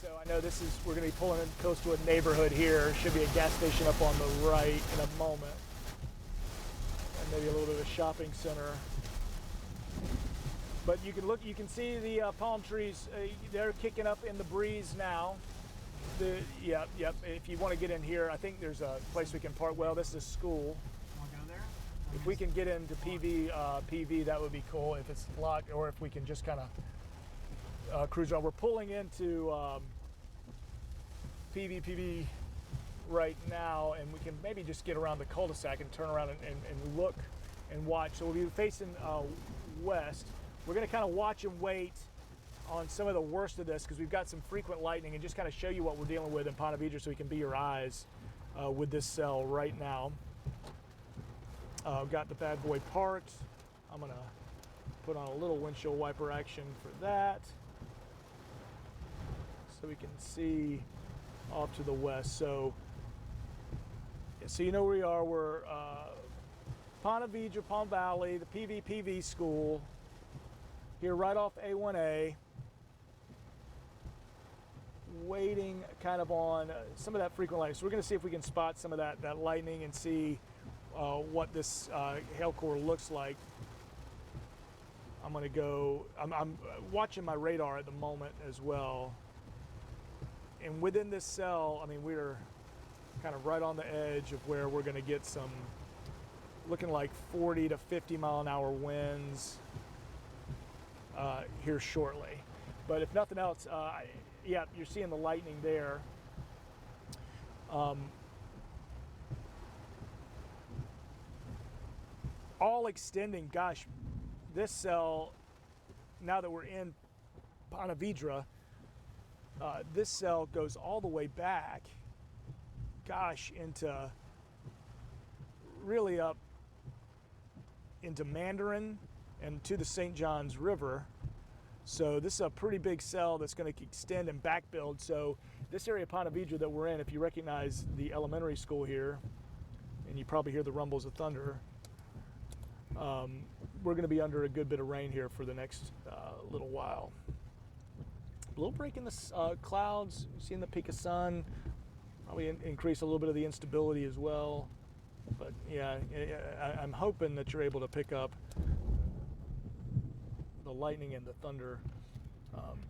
So I know we're going to be pulling in close to a neighborhood here. Should be a gas station up on the right in a moment. And maybe a little bit of a shopping center. But you can see the palm trees, they're kicking up in the breeze now. Yep. If you want to get in here, I think there's a place we can park. Well, this is a school. Want to go there? If we can get into PV, that would be cool if it's locked, or if we can just kind of cruise around. We're pulling into PV right now, and we can maybe just get around the cul-de-sac and turn around and look and watch. So we'll be facing west. We're going to kind of watch and wait on some of the worst of this because we've got some frequent lightning, and just kind of show you what we're dealing with in Ponte Vedra so we can be your eyes with this cell right now. I've got the bad boy parked. I'm going to put on a little windshield wiper action for that so we can see off to the west. So you know where we are. We're Ponte Vedra, Palm Valley, the PV school here right off A1A. Waiting kind of on some of that frequent lightning. So we're going to see if we can spot some of that lightning and see what this hail core looks like. I'm going to go, I'm watching my radar at the moment as well. And within this cell, I mean, we're kind of right on the edge of where we're going to get some, looking like 40 to 50 mile an hour winds here shortly. But if nothing else, yeah, you're seeing the lightning there. All extending, gosh, this cell, now that we're in Ponte Vedra, this cell goes all the way back, gosh, into really up into Mandarin and to the St. Johns River. So this is a pretty big cell that's going to extend and back build. So this area of Ponte Vedra that we're in, if you recognize the elementary school here, and you probably hear the rumbles of thunder, we're going to be under a good bit of rain here for the next little while. A little break in the clouds, seeing the peak of sun, probably increase a little bit of the instability as well. But yeah, I'm hoping that you're able to pick up the lightning and the thunder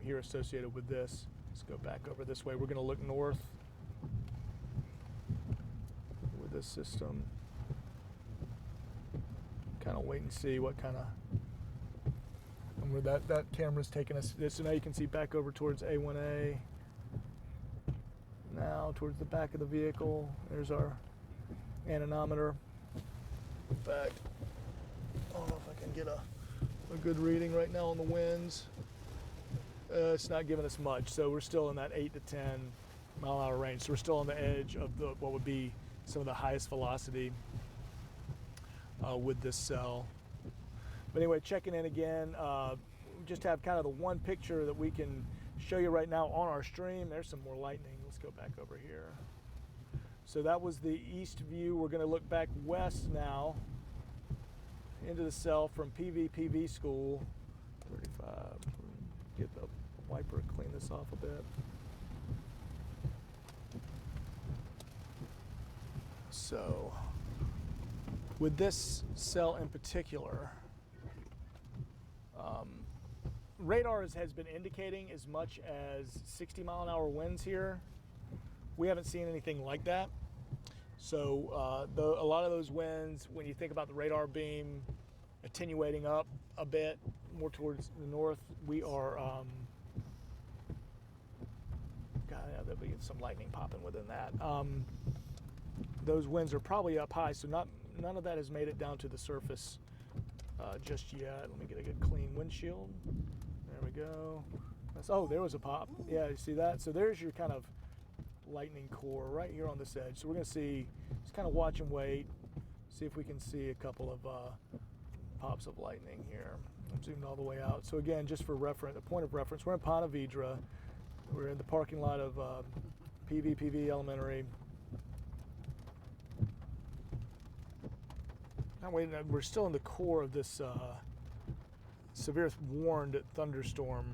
here associated with this. Let's go back over this way. We're going to look north with this system. Kind of wait and see what kind of, and where that camera's taking us. So now you can see back over towards A1A. Now towards the back of the vehicle. There's our anemometer. In fact, I don't know if I can get a good reading right now on the winds. It's not giving us much, so we're still in that 8 to 10 mile an hour range. So we're still on the edge of what would be some of the highest velocity with this cell. But anyway, checking in again, we just have kind of the one picture that we can show you right now on our stream. There's some more lightning. Let's go back over here. So that was the east view. We're going to look back west now into the cell from PV school. 35. Get the wiper, clean this off a bit. So with this cell in particular, radar has been indicating as much as 60 mile an hour winds here. We haven't seen anything like that. So a lot of those winds, when you think about the radar beam attenuating up a bit more towards the north, we are, God, yeah, there'll be some lightning popping within that. Those winds are probably up high, so none of that has made it down to the surface just yet. Let me get a good clean windshield. There we go. Oh, there was a pop. Yeah, you see that? So there's your kind of lightning core right here on this edge. So we're going to see, just kind of watch and wait, see if we can see a couple of pops of lightning here. I'm zoomed all the way out. So again, just for reference, a point of reference, we're in Ponte Vedra. We're in the parking lot of PV Elementary. We're still in the core of this severe warned thunderstorm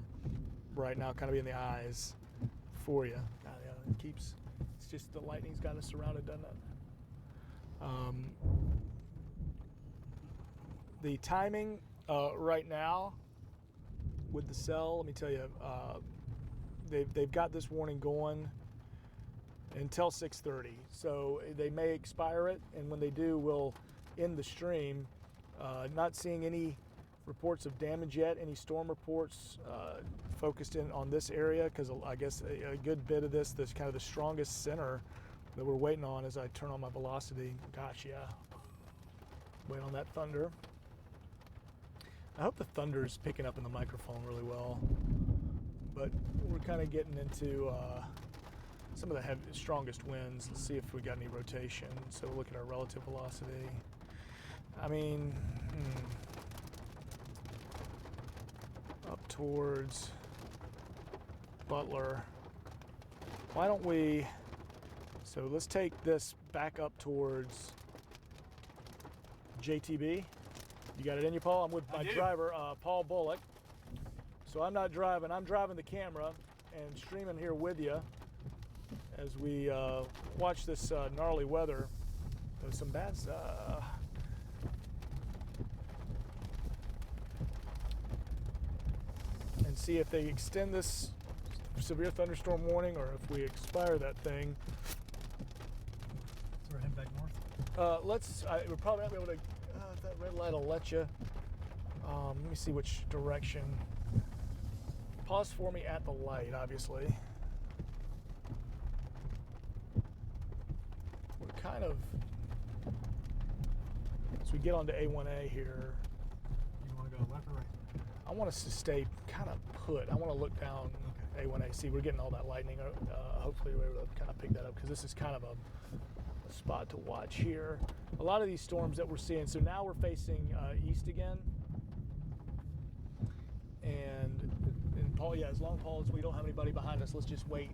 right now, kind of in the eyes for you. Yeah, it keeps. It's just the lightning's got us surrounded, doesn't it? The timing right now with the cell, let me tell you, they've got this warning going until 6:30. So they may expire it, and when they do, we'll end the stream. Not seeing any reports of damage yet, any storm reports focused in on this area, because I guess a good bit of this kind of the strongest center that we're waiting on as I turn on my velocity. Gosh, yeah. Waiting on that thunder. I hope the thunder's picking up in the microphone really well. But we're kind of getting into some of the strongest winds. Let's see if we got any rotation. So we'll look at our relative velocity. I mean, up towards Butler. Why don't we, so let's take this back up towards JTB. You got it in you, Paul? I'm with my driver, Paul Bullock. So I'm not driving, I'm driving the camera and streaming here with you as we watch this gnarly weather. There's some bad stuff. And see if they extend this severe thunderstorm warning or if we expire that thing. So we're heading back north? We're probably not be able to, that red light will let you. Let me see which direction. Pause for me at the light, obviously. We're kind of, as we get onto A1A here. You want to go left or right? I want us to stay kind of put. I want to look down A1A. See, we're getting all that lightning. Hopefully we're able to kind of pick that up because this is kind of a spot to watch here. A lot of these storms that we're seeing, so now we're facing east again. And Paul, yeah, as long, Paul, as we don't have anybody behind us, let's just wait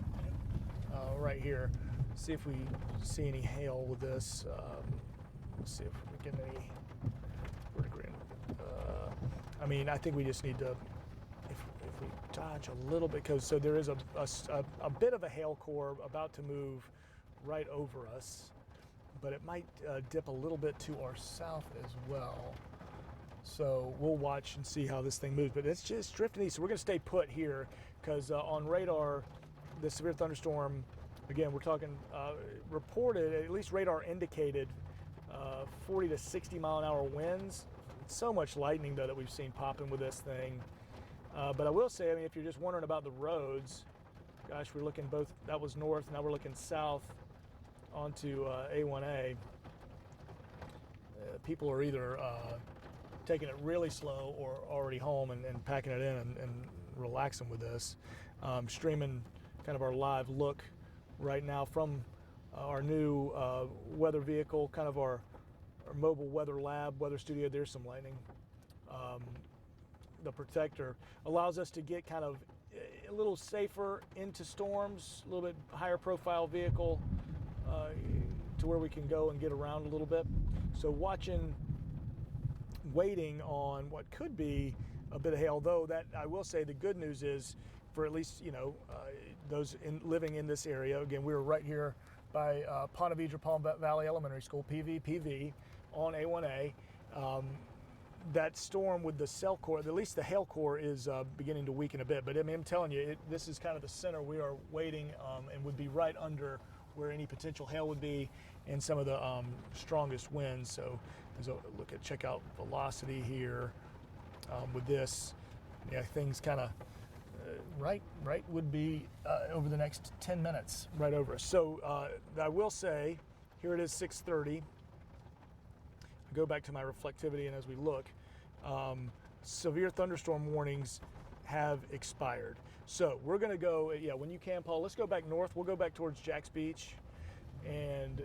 right here. See if we see any hail with this. Let's see if we get any vertigrade. I mean, I think we just need to, if we dodge a little bit, because so there is a bit of a hail core about to move right over us, but it might dip a little bit to our south as well. So we'll watch and see how this thing moves, but it's just drifting east. So we're going to stay put here because on radar, the severe thunderstorm, again, we're talking reported, at least radar indicated 40 to 60 mile an hour winds. So much lightning though that we've seen popping with this thing. But I will say, I mean, if you're just wondering about the roads, gosh, we're looking both, that was north, now we're looking south onto A1A. People are either taking it really slow or already home and packing it in and relaxing with this. Streaming kind of our live look right now from our new weather vehicle, kind of our mobile weather lab, weather studio. There's some lightning. The Protector allows us to get kind of a little safer into storms, a little bit higher profile vehicle to where we can go and get around a little bit. So waiting on what could be a bit of hail, though that I will say the good news is for at least, you know, those living in this area. Again, we were right here by Ponte Vedra Palm Valley Elementary School, PV on A1A. That storm with the cell core, at least the hail core is beginning to weaken a bit. But I mean, I'm telling you, this is kind of the center. We are waiting and would be right under where any potential hail would be and some of the strongest winds. So as I check out velocity here with this, yeah, things kind of right would be over the next 10 minutes right over us. So I will say, here it is 6:30. I go back to my reflectivity, and as we look, severe thunderstorm warnings have expired. So we're going to go, yeah, when you can, Paul, let's go back north. We'll go back towards Jack's Beach and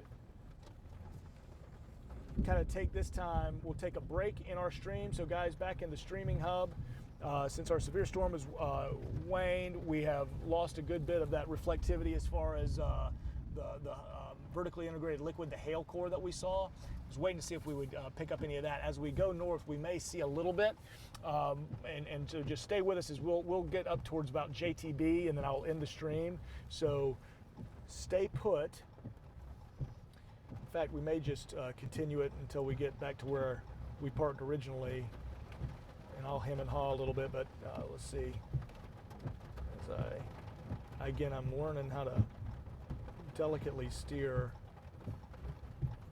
kind of take this time. We'll take a break in our stream. So guys, back in the streaming hub, since our severe storm has waned, we have lost a good bit of that reflectivity as far as the vertically integrated liquid, the hail core that we saw. I was waiting to see if we would pick up any of that. As we go north, we may see a little bit. And so just stay with us as we'll get up towards about JTB, and then I'll end the stream. So stay put. In fact, we may just continue it until we get back to where we parked originally. And I'll hem and haw a little bit, but let's see. Again, I'm learning how to delicately steer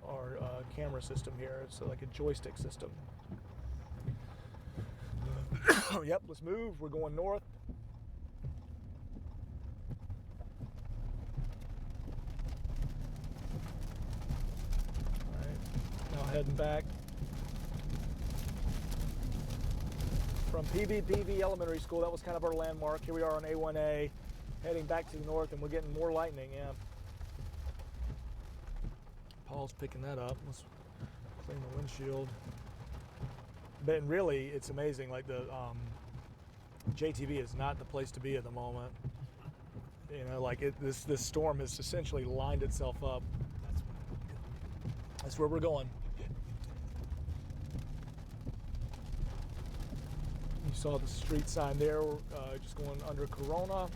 our camera system here. It's like a joystick system. Yep, let's move. We're going north. All right, now heading back from PBPV Elementary School. That was kind of our landmark. Here we are on A1A, heading back to the north, and we're getting more lightning. Yeah. Paul's picking that up. Let's clean the windshield. But really, it's amazing. Like the JTB is not the place to be at the moment. You know, like this storm has essentially lined itself up. That's where we're going. You saw the street sign there. Just going under Corona,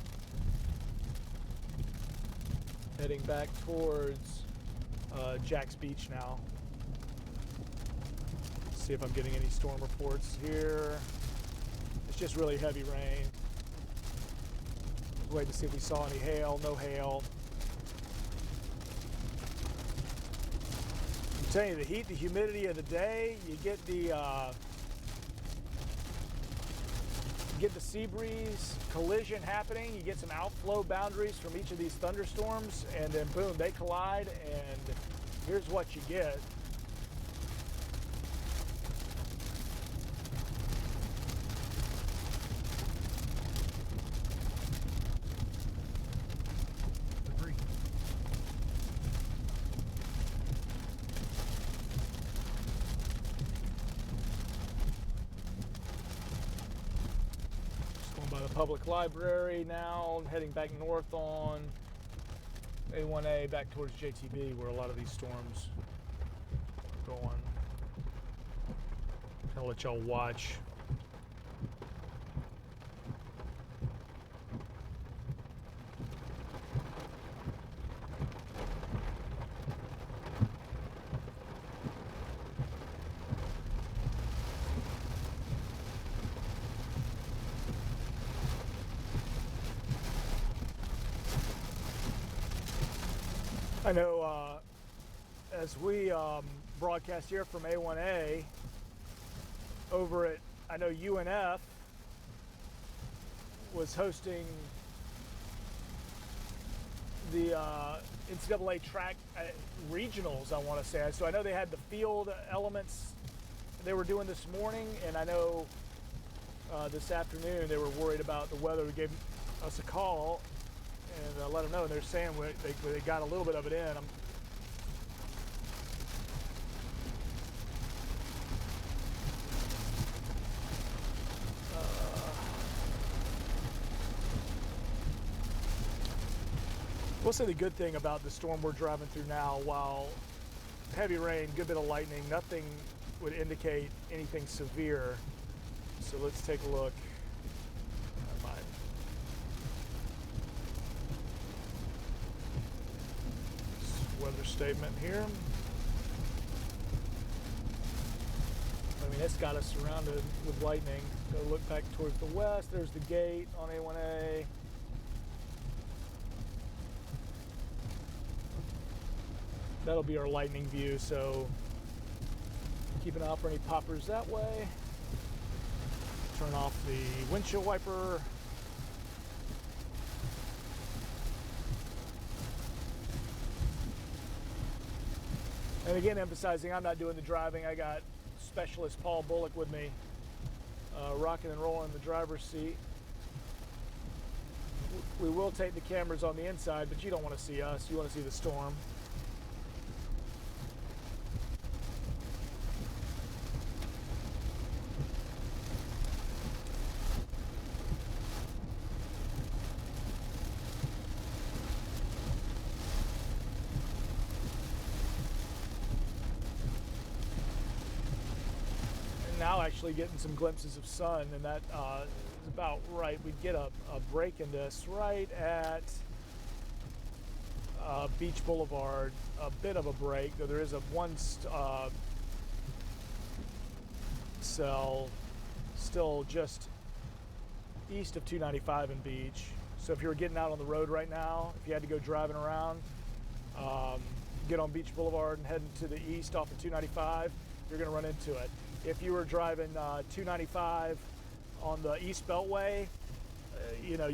heading back towards Jack's Beach now. See if I'm getting any storm reports here. It's just really heavy rain. Wait to see if we saw any hail. No hail. I'm telling you, the heat, the humidity of the day, you get the sea breeze collision happening. You get some outflow boundaries from each of these thunderstorms, and then boom, they collide, and here's what you get. Public Library now, heading back north on A1A back towards JTB, where a lot of these storms are going. I'll let y'all watch. I know as we broadcast here from A1A over at, I know UNF was hosting the NCAA track regionals, I want to say. So I know they had the field elements they were doing this morning, and I know this afternoon they were worried about the weather. They gave us a call and let them know. And they're saying they got a little bit of it in. We'll say the good thing about the storm we're driving through now, while heavy rain, good bit of lightning, nothing would indicate anything severe. So let's take a look. Weather statement here. I mean, it's got us surrounded with lightning. Go look back towards the west. There's the gate on A1A. That'll be our lightning view, so keep an eye out for any poppers that way. Turn off the windshield wiper. And again, emphasizing I'm not doing the driving. I got specialist Paul Bullock with me, rocking and rolling in the driver's seat. We will take the cameras on the inside, but you don't want to see us. You want to see the storm. now actually getting some glimpses of sun, and that is about right. We'd get a break in this right at Beach Boulevard, a bit of a break, though there is a one cell still just east of 295 in Beach. So if you were getting out on the road right now, if you had to go driving around, get on Beach Boulevard and heading to the east off of 295, you're going to run into it. If you were driving 295 on the East Beltway, you know,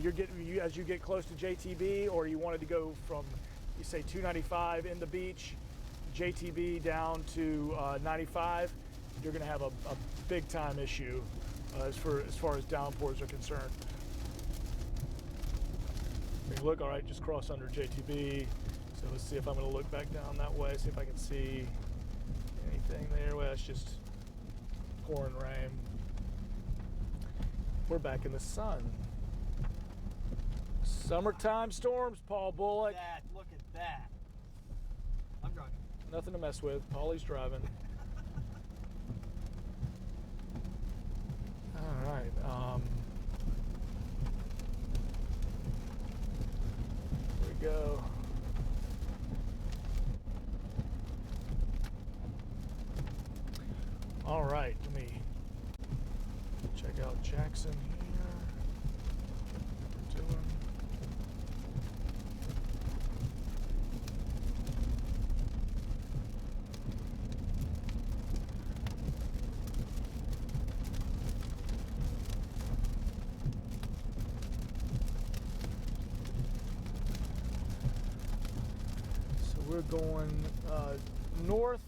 as you get close to JTB, or you wanted to go from, you say 295 in the Beach, JTB down to 95, you're going to have a big time issue as far as downpours are concerned. You look, all right, just cross under JTB. So let's see if I'm going to look back down that way, see if I can see anything there. Well, it's just pouring rain. We're back in the sun. Summertime storms, Paul Bullock. Look at that. I'm driving. Nothing to mess with. Paulie's driving. All right. Here we go. All right, let me check out Jackson here. What we're doing. So we're going north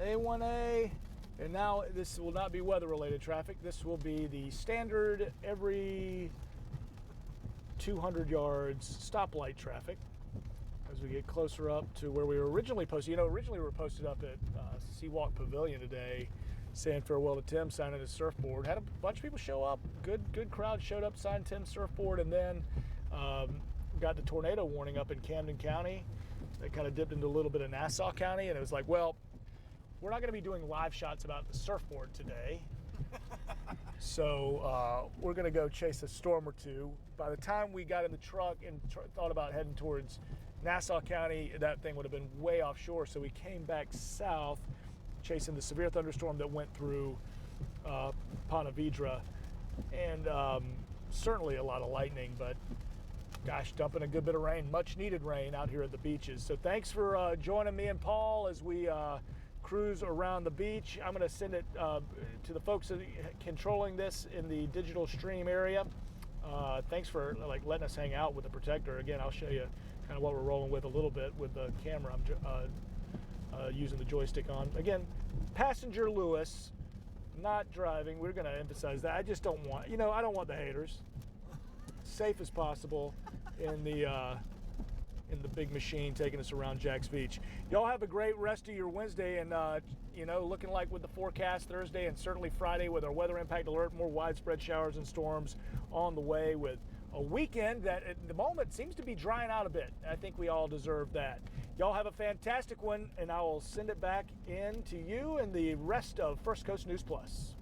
A1A. And now this will not be weather-related traffic. This will be the standard every 200 yards stoplight traffic as we get closer up to where we were originally posted. You know, originally we were posted up at Seawalk Pavilion today, saying farewell to Tim, signing his surfboard. Had a bunch of people show up. Good crowd showed up, signed Tim's surfboard, and then got the tornado warning up in Camden County. That kind of dipped into a little bit of Nassau County, and it was like, well, we're not going to be doing live shots about the surfboard today. So we're going to go chase a storm or two. By the time we got in the truck and thought about heading towards Nassau County, that thing would have been way offshore. So we came back south, chasing the severe thunderstorm that went through Ponte Vedra. And certainly a lot of lightning, but gosh, dumping a good bit of rain, much needed rain out here at the beaches. So thanks for joining me and Paul as we cruise around the beach. I'm going to send it to the folks controlling this in the digital stream area. Thanks for letting us hang out with the Protector. Again, I'll show you kind of what we're rolling with a little bit with the camera I'm using the joystick on. Again, passenger Lewis, not driving. We're going to emphasize that. I just don't want, I don't want the haters. Safe as possible in the big machine taking us around Jack's Beach. Y'all have a great rest of your Wednesday, and looking like with the forecast Thursday and certainly Friday with our weather impact alert, more widespread showers and storms on the way, with a weekend that at the moment seems to be drying out a bit. I think we all deserve that. Y'all have a fantastic one, and I will send it back in to you and the rest of First Coast News Plus.